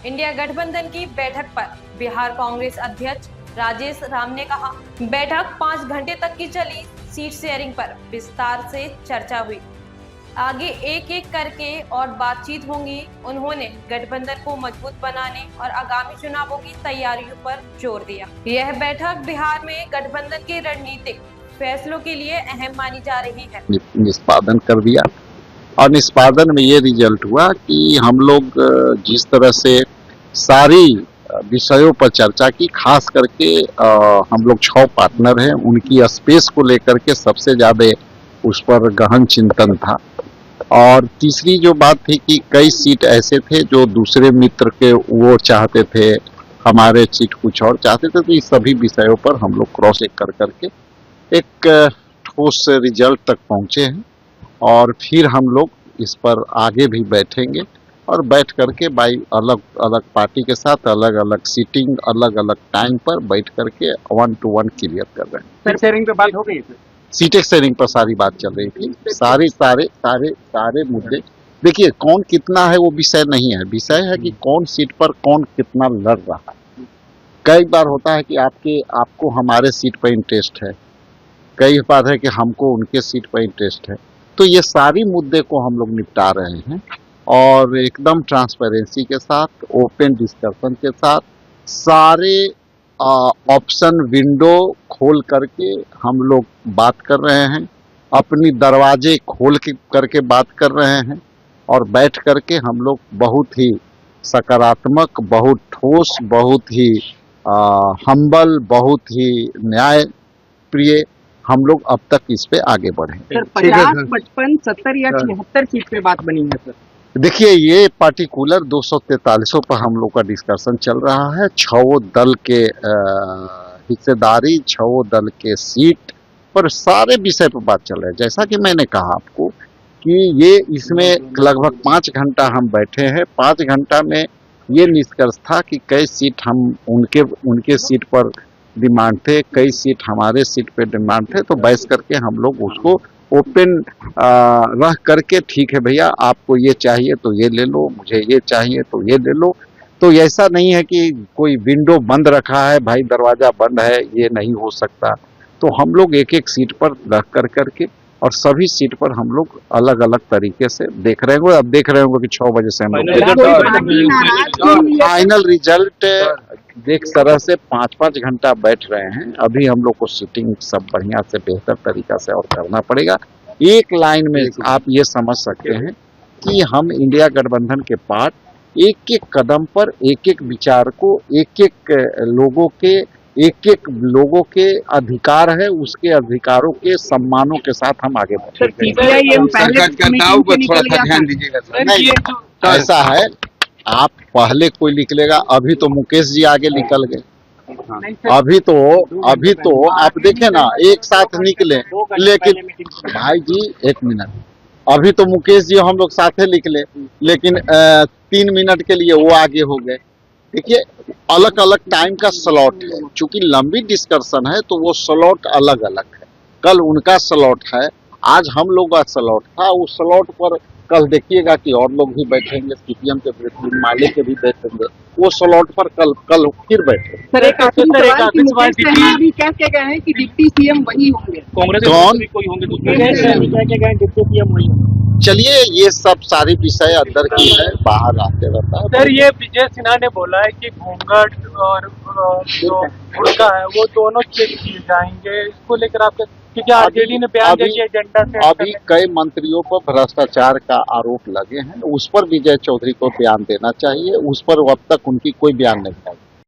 India गठबंधन की बैठक पर बिहार कांग्रेस अध्यक्ष राजेश राम ने कहा, बैठक 5 घंटे तक की चली। सीट शेयरिंग पर विस्तार से चर्चा हुई। आगे एक एक करके और बातचीत होंगी। उन्होंने गठबंधन को मजबूत बनाने और आगामी चुनावों की तैयारियों पर जोर दिया। यह बैठक बिहार में गठबंधन के रणनीतिक फैसलों के लिए अहम मानी जा रही है। निष्पादन कर दिया और निष्पादन में ये रिजल्ट हुआ कि हम लोग जिस तरह से सारी विषयों पर चर्चा की, खास करके हम लोग 6 पार्टनर हैं, उनकी स्पेस को लेकर के सबसे ज्यादा उस पर गहन चिंतन था। और तीसरी जो बात थी कि कई सीट ऐसे थे जो दूसरे मित्र के वो चाहते थे, हमारे सीट कुछ और चाहते थे, तो इस सभी विषयों पर हम लोग क्रॉस चेक कर करके एक ठोस रिजल्ट तक पहुंचे हैं। और फिर हम लोग इस पर आगे भी बैठेंगे और बैठ करके बाई अलग अलग पार्टी के साथ अलग अलग सीटिंग, अलग अलग टाइम पर बैठ करके 1 to 1 क्लियर कर रहे हैं। सीट शेयरिंग पे बात हो गई है? सीटें शेयरिंग पर सारी बात चल रही थी। सारे मुद्दे, देखिए कौन कितना है वो विषय नहीं है, विषय है कि कौन सीट पर कौन कितना लड़ रहा है। कई बार होता है कि आपको हमारे सीट पर इंटरेस्ट है, कई बार है कि हमको उनके सीट पर इंटरेस्ट है। तो ये सारी मुद्दे को हम लोग निपटा रहे हैं और एकदम ट्रांसपेरेंसी के साथ, ओपन डिस्कशन के साथ, सारे ऑप्शन विंडो खोल करके हम लोग बात कर रहे हैं, अपनी दरवाजे खोल के करके बात कर रहे हैं और बैठ करके हम लोग बहुत ही सकारात्मक, बहुत ठोस, बहुत ही हम्बल, बहुत ही न्याय प्रिय हम लोग अब तक इस पे आगे बढ़े। सर 50, 55, 70 या 76 सीट पे बात बनी है सर? देखिए ये पार्टिकुलर 243 पर हम लोग का डिस्कशन चल रहा है। 6 दल के हिस्सेदारी, 6 दल के सीट पर सारे विषय पर बात चल रहा है। जैसा कि मैंने कहा आपको कि ये इसमें लगभग 5 घंटा हम बैठे हैं। 5 घंटा में ये निष्कर्ष था कि कई सीट हम उनके सीट पर डिमांड थे, कई सीट हमारे सीट पे डिमांड थे। तो बैठ करके हम लोग उसको ओपन रह करके, ठीक है भैया आपको ये चाहिए तो ये ले लो, मुझे ये चाहिए तो ये ले लो। तो ऐसा नहीं है कि कोई विंडो बंद रखा है, भाई दरवाजा बंद है, ये नहीं हो सकता। तो हम लोग एक एक सीट पर रह करके और सभी सीट पर हम लोग अलग अलग तरीके से देख रहे होंगे। अब देख रहे होंगे कि 6 बजे से हम लोग फाइनल रिजल्ट देख तरह से 5-5 घंटा बैठ रहे हैं। अभी हम लोग को सीटिंग सब बढ़िया से बेहतर तरीका से और करना पड़ेगा। एक लाइन में आप ये समझ सकते हैं कि हम इंडिया गठबंधन के पार्ट एक एक कदम पर, एक एक विचार को, एक एक लोगों के अधिकार है, उसके अधिकारों के सम्मानों के साथ हम आगे बढ़ेंगे। ऐसा है, आप पहले कोई निकलेगा, अभी तो मुकेश जी आगे निकल गए। अभी तो आप देखें ना, एक साथ निकले, लेकिन भाई जी 1 मिनट, अभी तो मुकेश जी हम लोग साथे निकले, लेकिन 3 मिनट के लिए वो आगे हो गए। देखिए अलग अलग टाइम का स्लॉट है, चूंकि लंबी डिस्कशन है तो वो स्लॉट अलग अलग है। कल उनका स्लॉट है, आज हम लोग का स्लॉट था। उस स्लॉट पर कल देखिएगा कि और लोग भी बैठेंगे, सीपीएम के मालिक के भी बैठेंगे, वो स्लॉट पर कल फिर बैठेंगे। सर एक कह गए हैं कि डिप्टी सीएम वही होंगे, कांग्रेस कौन कोई होंगे डिप्टी सीएम वही होंगे। चलिए ये सब सारी विषय अंदर की है, बाहर आते रहता है। सर ये विजय सिन्हा ने बोला है कि घूंघट और जो उनका है वो दोनों चेक किए जाएंगे, इसको लेकर आपके, क्योंकि आरजेडी ने बयान दिया कि एजेंडा से अभी कई मंत्रियों पर भ्रष्टाचार का आरोप लगे हैं, उस पर विजय चौधरी को बयान देना चाहिए। उस पर अब तक उनकी कोई बयान नहीं है।